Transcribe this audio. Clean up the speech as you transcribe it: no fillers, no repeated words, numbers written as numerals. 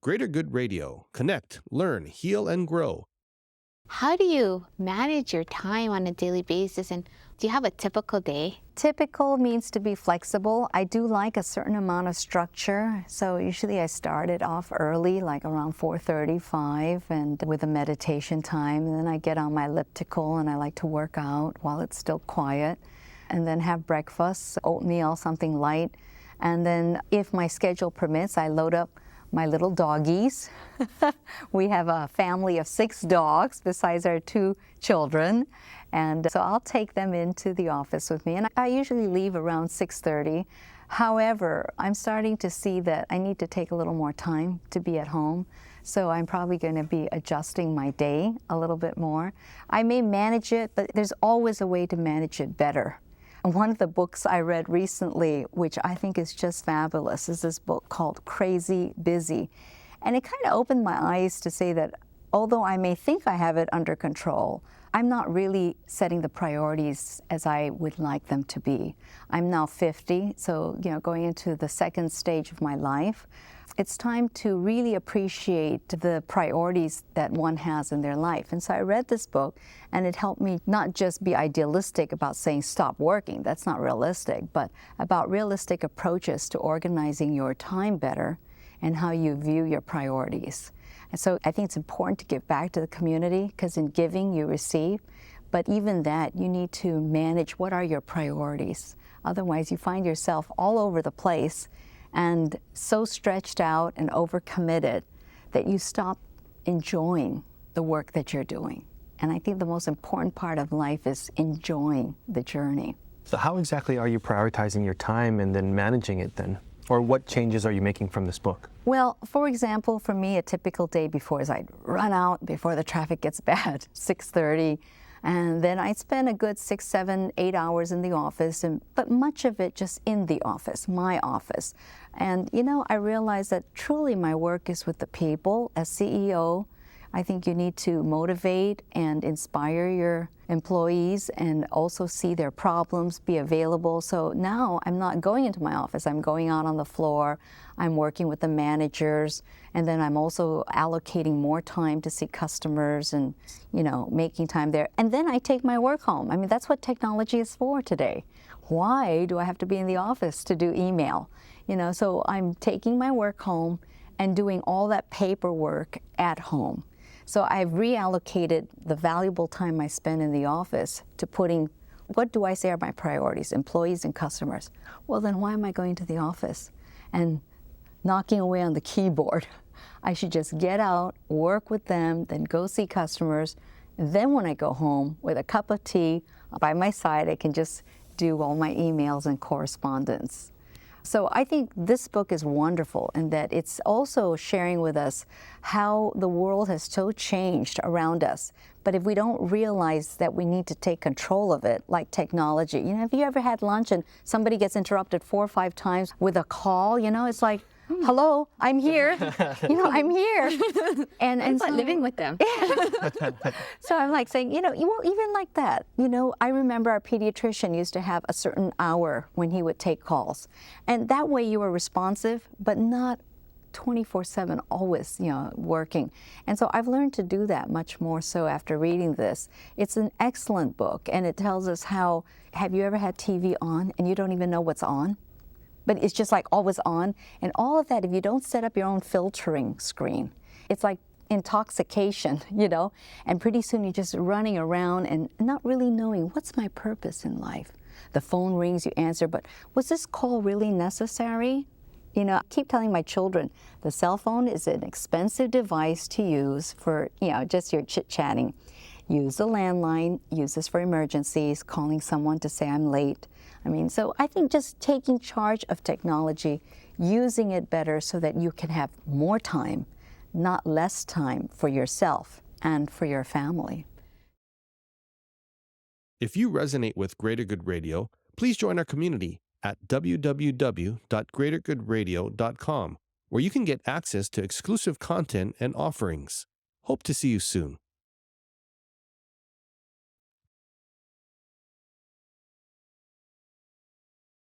Greater Good Radio. Connect, learn, heal, and grow. How do you manage your time on a daily basis, and do you have a typical day? Typical means to be flexible. I do like a certain amount of structure. So usually I start it off early, like around 4:35, and with a meditation time. And then I get on my elliptical and I like to work out while it's still quiet. And then have breakfast, oatmeal, something light. And then if my schedule permits, I load up my little doggies. We have a family of 6 dogs besides our 2 children. And so I'll take them into the office with me. And I usually leave around 6:30. However, I'm starting to see that I need to take a little more time to be at home. So I'm probably going to be adjusting my day a little bit more. I may manage it, but there's always a way to manage it better. One of the books I read recently, which I think is just fabulous, is this book called Crazy Busy. And it kind of opened my eyes to say that although I may think I have it under control, I'm not really setting the priorities as I would like them to be. I'm now 50, so going into the second stage of my life. It's time to really appreciate the priorities that one has in their life. And so I read this book, and it helped me not just be idealistic about saying stop working, that's not realistic, but about realistic approaches to organizing your time better and how you view your priorities. And so I think it's important to give back to the community, because in giving you receive, but even that, you need to manage what are your priorities. Otherwise, you find yourself all over the place and so stretched out and overcommitted that you stop enjoying the work that you're doing. And I think the most important part of life is enjoying the journey. So how exactly are you prioritizing your time and then managing it then? Or what changes are you making from this book? Well, for example, for me, a typical day before is I'd run out before the traffic gets bad, 6:30. And then I'd spend a good 6, 7, 8 hours in the office, but much of it just in the office, my office. And I realized that truly my work is with the people. As CEO, I think you need to motivate and inspire your employees and also see their problems, be available. So now I'm not going into my office, I'm going out on the floor, I'm working with the managers, and then I'm also allocating more time to see customers and, making time there. And then I take my work home. I mean, that's what technology is for today. Why do I have to be in the office to do email? So I'm taking my work home and doing all that paperwork at home. So I've reallocated the valuable time I spend in the office to putting, what do I say are my priorities, employees and customers? Well, then why am I going to the office and knocking away on the keyboard? I should just get out, work with them, then go see customers. And then when I go home with a cup of tea by my side, I can just do all my emails and correspondence. So I think this book is wonderful in that it's also sharing with us how the world has so changed around us. But if we don't realize that we need to take control of it, like technology, have you ever had lunch and somebody gets interrupted 4 or 5 times with a call? It's like, hello, I'm here. I'm here. And It's like so, living with them. so I'm like saying, even like that, I remember our pediatrician used to have a certain hour when he would take calls. And that way you were responsive, but not 24/7 always, working. And so I've learned to do that much more so after reading this. It's an excellent book, and it tells us how, have you ever had TV on and you don't even know what's on? But it's just like always on. And all of that, if you don't set up your own filtering screen, it's like intoxication, and pretty soon you're just running around and not really knowing what's my purpose in life. The phone rings, you answer, but was this call really necessary? I keep telling my children, the cell phone is an expensive device to use for, just your chit-chatting. Use the landline, use this for emergencies, calling someone to say I'm late. So I think just taking charge of technology, using it better so that you can have more time, not less time for yourself and for your family. If you resonate with Greater Good Radio, please join our community at www.greatergoodradio.com, where you can get access to exclusive content and offerings. Hope to see you soon.